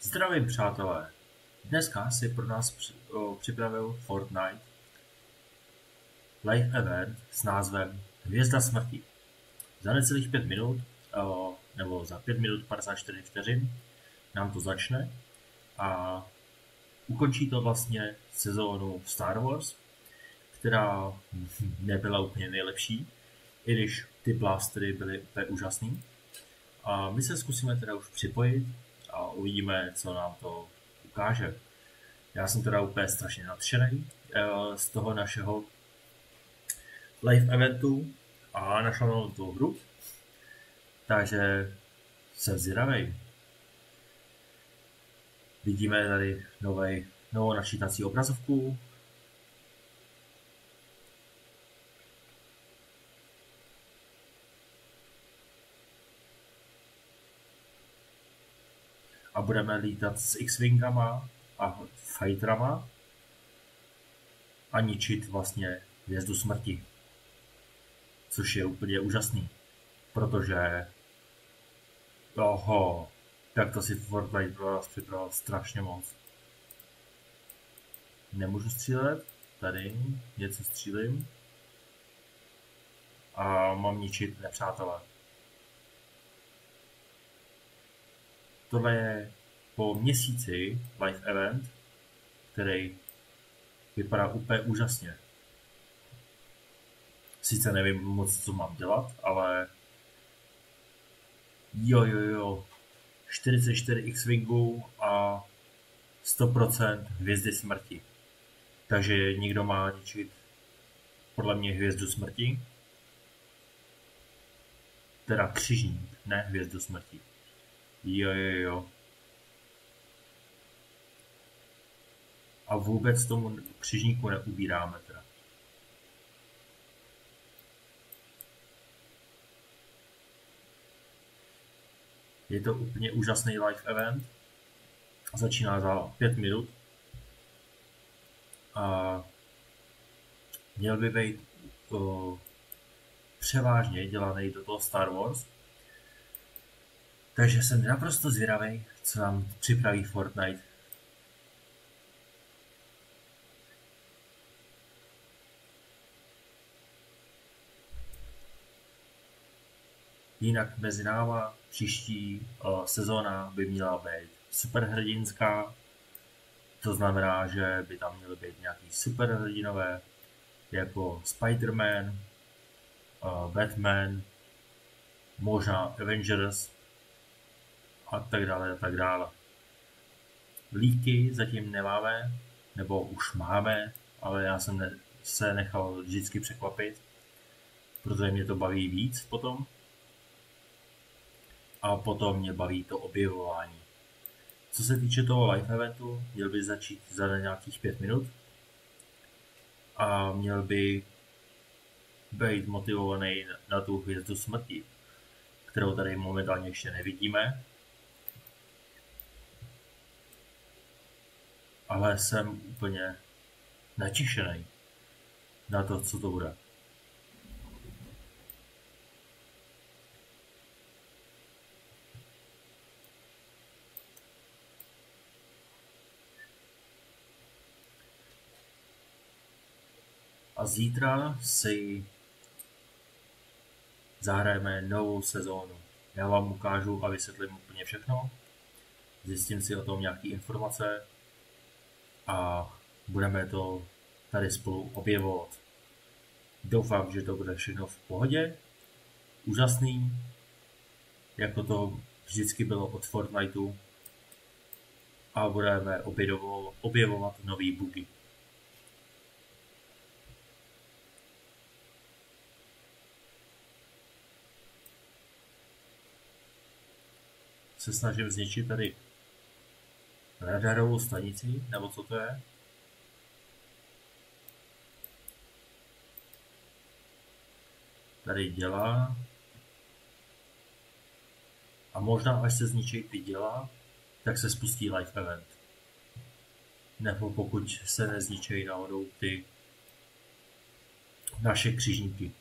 Zdravím přátelé, dneska si pro nás připravil Fortnite live event s názvem Hvězda smrti. Za necelých 5 minut, nebo za 5 minut 54 vteřin nám to začne a ukončí to vlastně sezónu Star Wars, která nebyla úplně nejlepší, i když ty blastery byly úplně úžasný. A my se zkusíme teda už připojit a uvidíme, co nám to ukáže. Já jsem teda úplně strašně nadšený z toho našeho live eventu a našel mám tu hru, takže jsem zvědavej. Vidíme tady novou načítací obrazovku. A budeme lítat s X-Wingama a Fighterama a ničit vlastně hvězdu smrti. Což je úplně úžasný, protože tak to si Fortnite pro vás připravil strašně moc. Nemůžu střílet, tady něco střílím a mám ničit nepřátelé. Tohle je po měsíci live event, který vypadá úplně úžasně. Sice nevím moc, co mám dělat, ale jo, 44 X-Wingů a 100% hvězdy smrti. Takže někdo má ničit podle mě hvězdu smrti. Teda křižník, ne hvězdu smrti. Jo. A vůbec tomu křižníku neubíráme teda. Je to úplně úžasný live event. Začíná za 5 minut. A měl by být převážně dělaný do toho Star Wars. Takže jsem naprosto zvědavý, co nám připraví Fortnite. Jinak mezi náma příští sezóna by měla být superhrdinská. To znamená, že by tam měly být nějaký superhrdinové, jako Spider-Man, Batman, možná Avengers a tak dále. Líky zatím nemáme, nebo už máme, ale já jsem se nechal vždycky překvapit, protože mě to baví víc potom. A potom mě baví to objevování. Co se týče toho live eventu, měl by začít za nějakých 5 minut a měl by být motivovaný na tu hvězdu smrti, kterou tady momentálně ještě nevidíme. Ale jsem úplně natěšený na to, co to bude. A zítra si zahrajeme novou sezónu. Já vám ukážu a vysvětlím úplně všechno. Zjistím si o tom nějaké informace a budeme to tady spolu objevovat. Doufám, že to bude všechno v pohodě, úžasný, jako to vždycky bylo od Fortniteu, a budeme objevovat nový bugy. Se snažím zničit tady radarovou stanici, nebo co to je. Tady dělá. A možná až se zničí ty děla, tak se spustí live event. Nebo pokud se nezničí náhodou ty naše křižníky.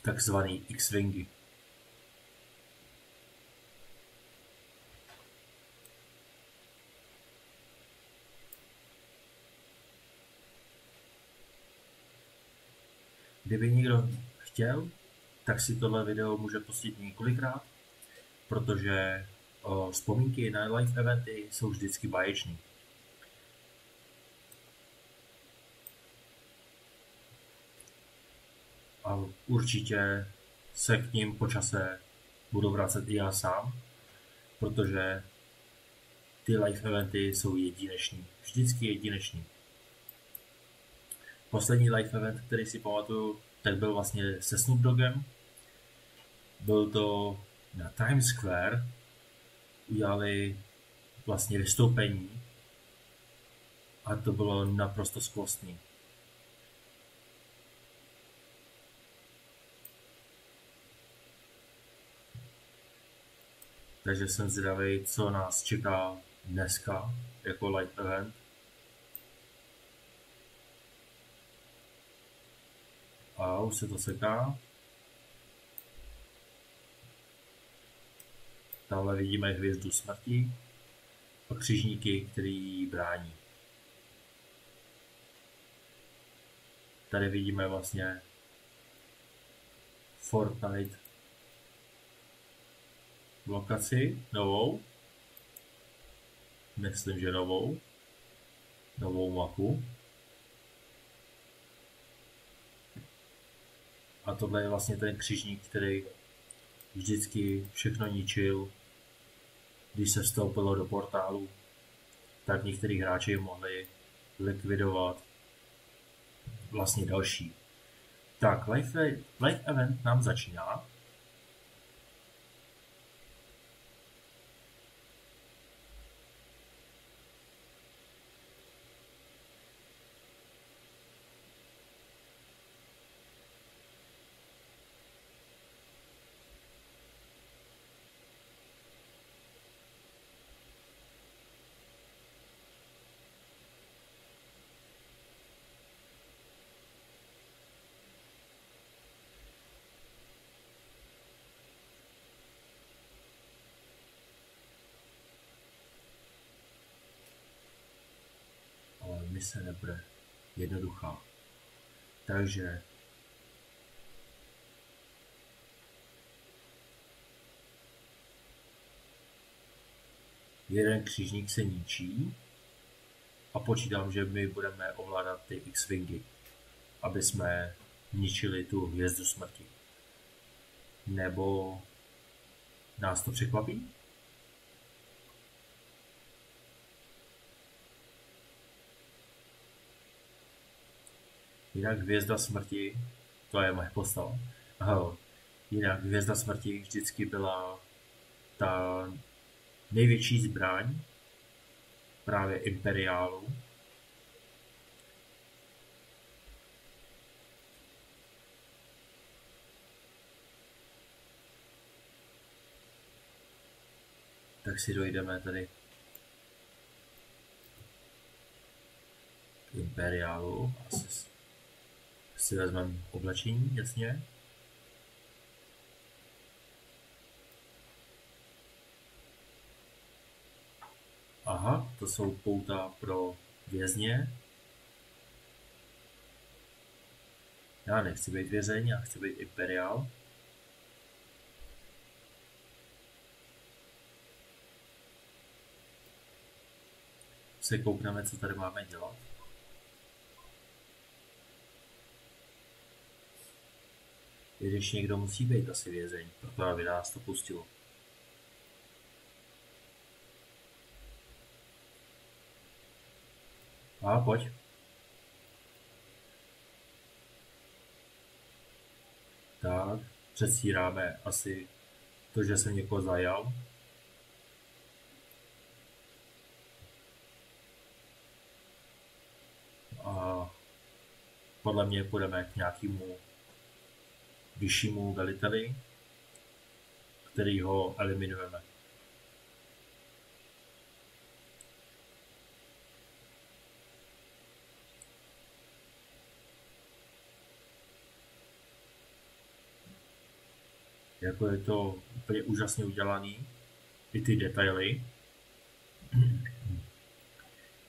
Takzvaný X-Wingy. Kdyby někdo chtěl, tak si tohle video může pustit několikrát, protože vzpomínky na live eventy jsou vždycky báječný. A určitě se k ním po čase budu vracet i já sám, protože ty live eventy jsou jedinečný. Vždycky jedinečný. Poslední live event, který si pamatuju, tak byl vlastně se Snoop Doggem. Byl to na Times Square. Udělali vlastně vystoupení a to bylo naprosto skvostný. Takže jsem zvědavý, co nás čeká dneska jako live event. A už se to seká. Tamhle vidíme hvězdu smrti a křižníky, který ji brání. Tady vidíme vlastně Fortnite lokaci, novou. Myslím, že novou mapu. A tohle je vlastně ten křižník, který vždycky všechno ničil. Když se vstoupilo do portálu, tak některý hráči mohli likvidovat vlastně další. Tak, live event nám začíná. Mise nebude jednoduchá. Takže jeden křižník se ničí a počítám, že my budeme ovládat ty X-Wingy, aby jsme ničili tu hvězdu smrti. Nebo nás to překvapí? Jinak hvězda smrti, to je moje postava. Jinak hvězda smrti vždycky byla ta největší zbraň právě imperiálu. Tak si dojdeme tady k imperiálu. Asi si vezmeme oblečení, jasně. Aha, to jsou pouta pro vězně. Já nechci být vězeň, já chci být imperiál. Se koukneme, co tady máme dělat. I když někdo musí být asi vězeň, proto aby nás to pustilo. A pojď. Tak, předstíráme asi to, že jsem někoho zajal. A podle mě půjdeme k nějakému vyššímu veliteli, který ho eliminujeme. Jako je to úplně úžasně udělaný, i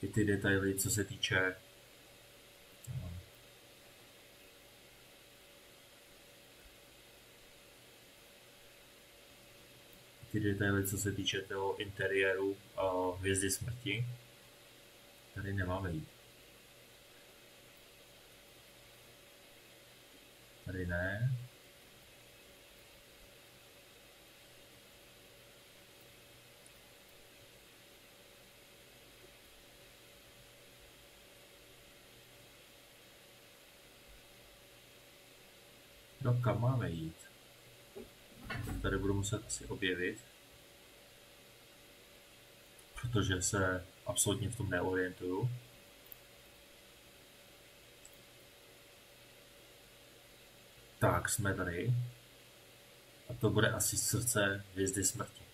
ty detaily, co se týče ty detaily, co se týče toho interiéru Hvězdy smrti. Tady nemáme jít. Tady ne. No kam máme jít? Tady budu muset asi objevit, protože se absolutně v tom neorientuju. Tak, jsme tady. A to bude asi srdce Hvězdy smrti.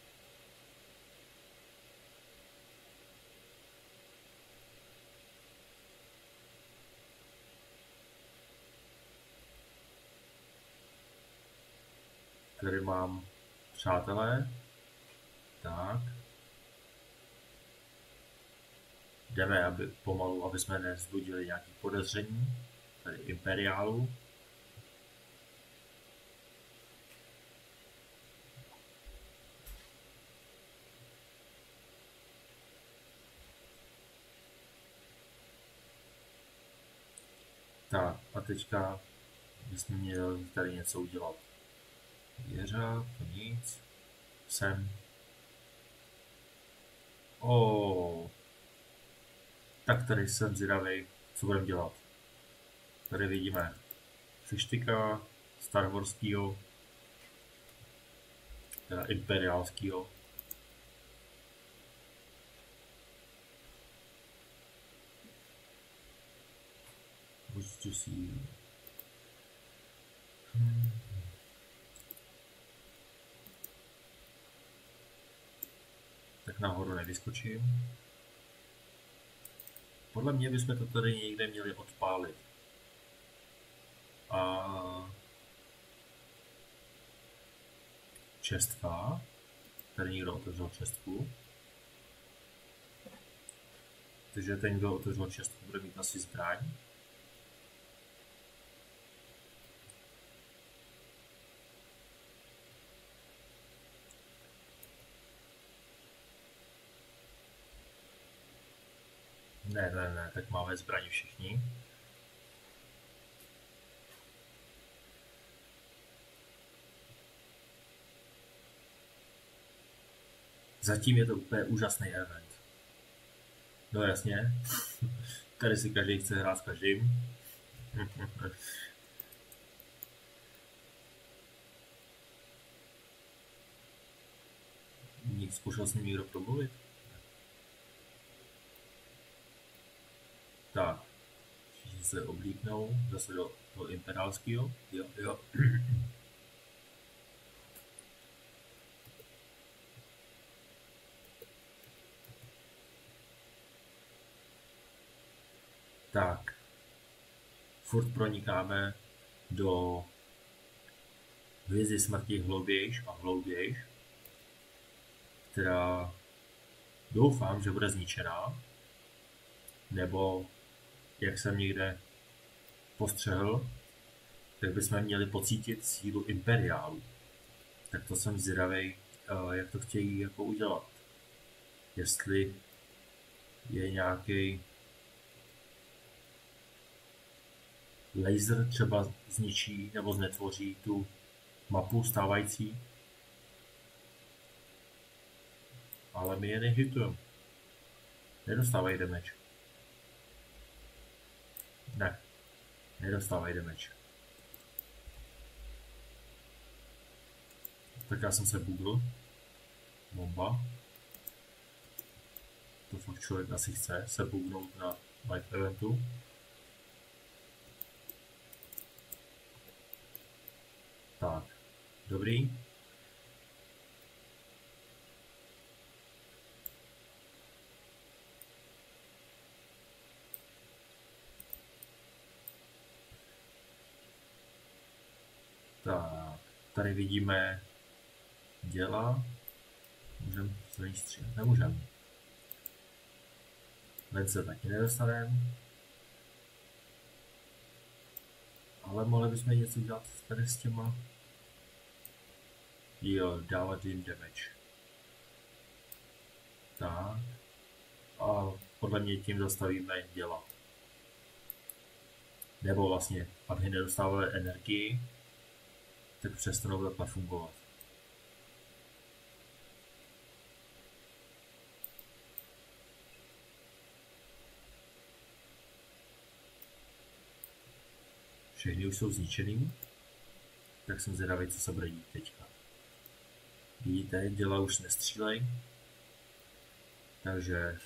Tady mám přátelé. Tak. Jdeme pomalu, aby jsme nevzbudili nějaké podezření. Tady imperiálu. Tak a teďka bychom měli tady něco udělat. Věřa, to nic. Sem. Tak tady jsem zvědavý, co budeme dělat. Tady vidíme Fištika, Star Warskýho, teda imperiálskýho. Můžu si... Tak nahoru nevyskočím. Podle mě bychom to tady někde měli odpálit. A čestka. Tady někdo otevřel čestku. Takže ten, kdo otevřel čestku, bude mít asi zbraň. Ne, tak máme zbraň všichni. Zatím je to úplně úžasný event. No jasně, tady si každý chce hrát s každým. Zkoušel s ním někdo promluvit? Tak, všichni se oblíknou zase do toho imperiálského. Jo. Tak, furt pronikáme do Hvězdy smrti hloubějš a hloubějš, která doufám, že bude zničená, nebo jak jsem někde postřehl, tak bychom měli pocítit sílu imperiálu. Tak to jsem zvědavý, jak to chtějí jako udělat. Jestli je nějaký laser třeba zničí nebo znetvoří tu mapu stávající. Ale my je nehitujeme. Nedostávají damage. Ne, nedostávají damage. Tak já jsem se bugl. Bomba. To fakt člověk asi chce se bugnout na live eventu. Tak, dobrý. Tak, tady vidíme děla. Můžeme se ní střílet? Nemůžeme. Ven se taky nedostaneme. Ale mohli bychom něco dělat tady s těma. Jo, dávat jim damage. Tak. A podle mě tím zastavíme děla. Nebo vlastně, aby nedostávali energii, tak přestanou takhle fungovat. Všechny už jsou zničený, tak jsem zvědavý, co se bude dít teďka. Vidíte, děla už nestřílej, takže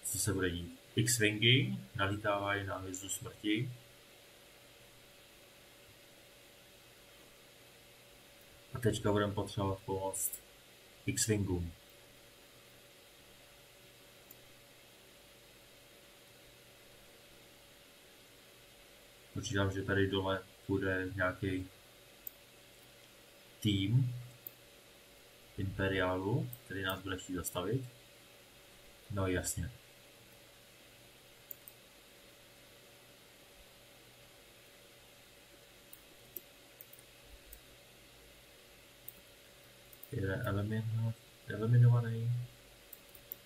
co se bude dít? X-wingy nalítávají na hvězdu smrti. A teďka budeme potřebovat pomoct X-wingům. Počítám, že tady dole bude nějaký tým Imperiálu, který nás bude chtít zastavit. No jasně. Jeden eliminovaný.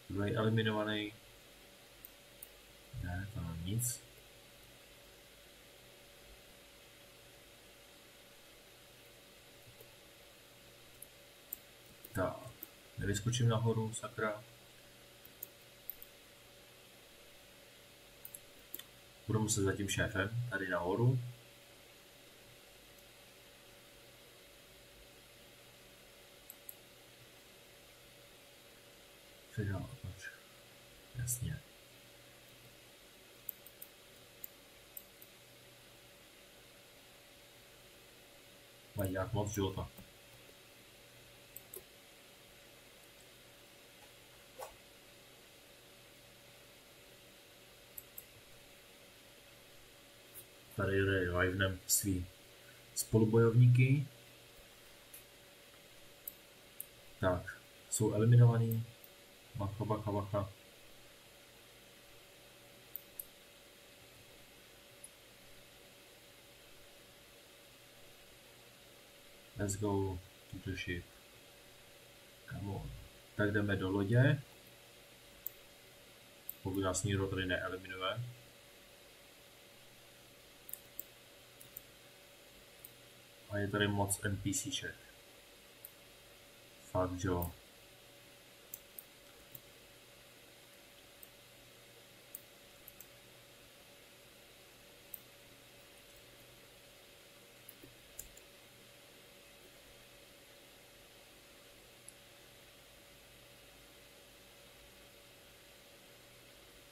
Druhý eliminovaný. Ne, to není nic. Tak, nevyskočím nahoru, sakra. Budu muset za tím šéfem, tady nahoru. Předal, proč? Jasně. Mají nějak moc života. Tady revivenem svý spolubojovníky. Tak, jsou eliminovaný. Bacha, bacha, bacha. Let's go to the ship. Come on. Tak jdeme do lodě. Pokud nás nikdo tady neeliminuje. A je tady moc NPCček. Fakt, jo.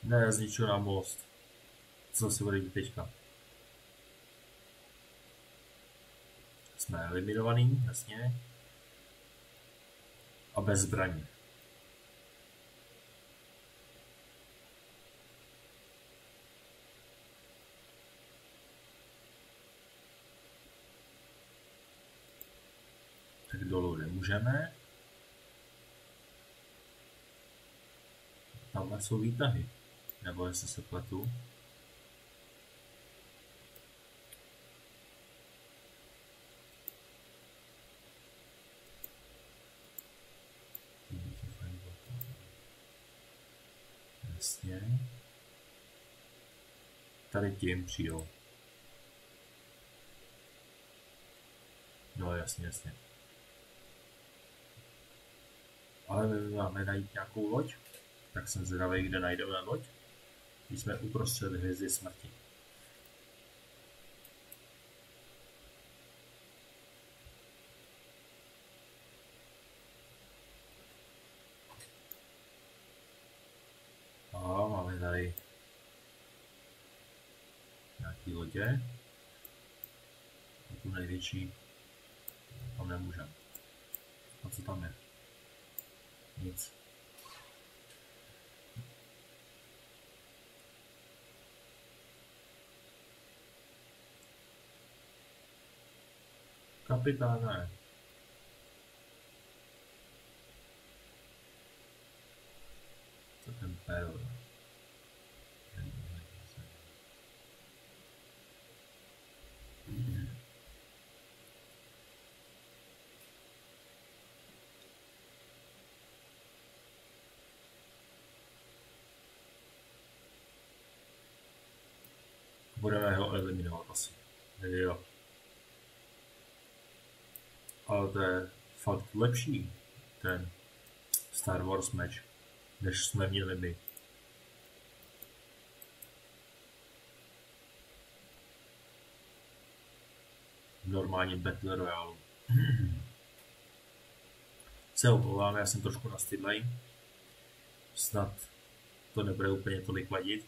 Ne, zničil nám most. Co se bude dít teďka? Jsme eliminovaný, jasně. A bez zbraní. Tak dolů nemůžeme. Tamhle jsou výtahy. Nebo jestli se pletu. Jasně. Tady tím přijdou. No jasně, jasně. Ale my máme najít nějakou loď. Tak jsem zvědavý, kde najdeme loď. Když jsme uprostřed hvězdy smrti. A máme tady nějaký lodě. A tu největší tam nemůžeme. A co tam je? Nic. Kapitáne. Co ten perl? Budeme ho eliminovat asi. Jo. Ale to je fakt lepší, ten Star Wars meč, než jsme měli my. V normálním Battle Royale. Se omlouvám, já jsem trošku nastydlej. Snad to nebude úplně tolik vadit.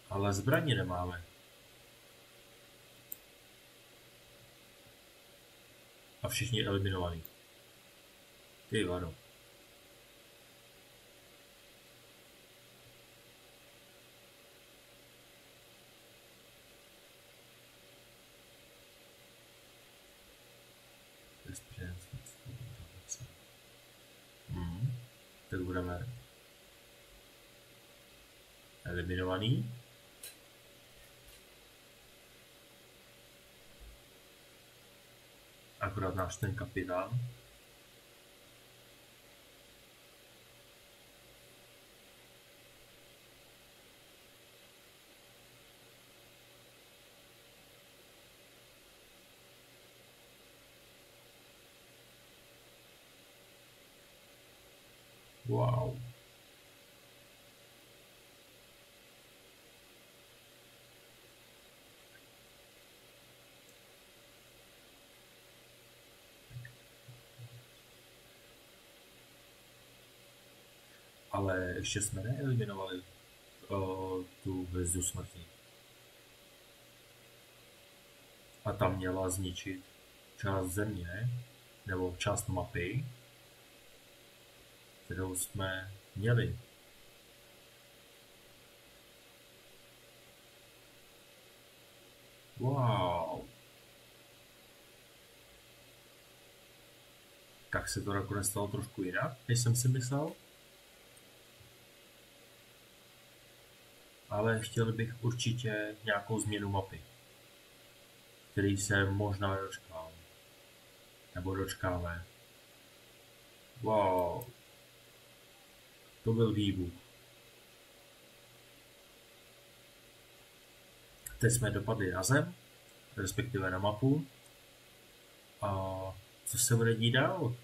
Ale zbraně nemáme. A všichni eliminovaní. Ty vado. Tak budeme eliminovaný. Akorát náš ten kapitán. Wow. Ale ještě jsme neeliminovali tu hvězdu smrti. A tam měla zničit část země, nebo část mapy, kterou jsme měli. Wow. Tak se to nakonec stalo trošku jinak, než jsem si myslel. Ale chtěl bych určitě nějakou změnu mapy, který se možná dočkám. Nebo dočkáme. Wow. To byl výbuch. Teď jsme dopadli na zem, respektive na mapu. A co se bude dít dál?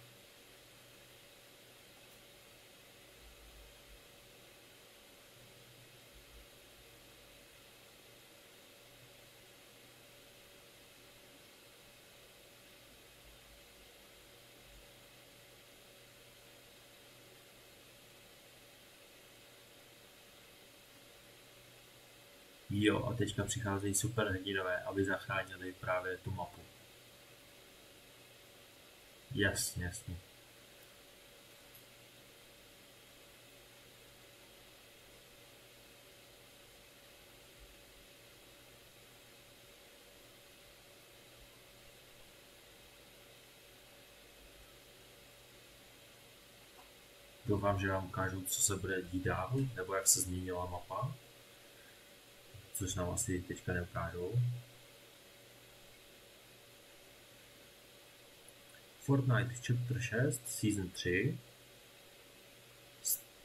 Jo, a teďka přicházejí superhrdinové, aby zachránili právě tu mapu. Jasně, jasně. Doufám, že vám ukážu, co se bude dít dál, nebo jak se změnila mapa. Což nám asi teďka neukážou. Fortnite Chapter 6 Season 3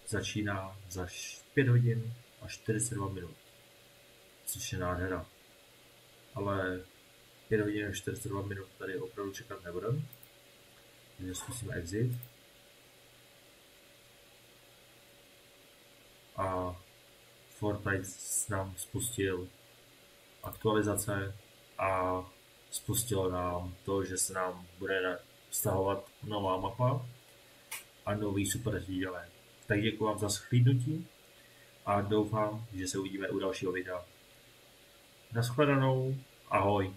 začíná za 5 hodin a 42 minut, což je nádhera. Ale 5 hodin a 42 minut tady opravdu čekat nebudeme, takže zkusíme exit. A Fortnite nám spustil aktualizace a spustilo nám to, že se nám bude vztahovat nová mapa a nový superhrdinové. Tak děkuji vám za shlédnutí a doufám, že se uvidíme u dalšího videa. Nashledanou, ahoj.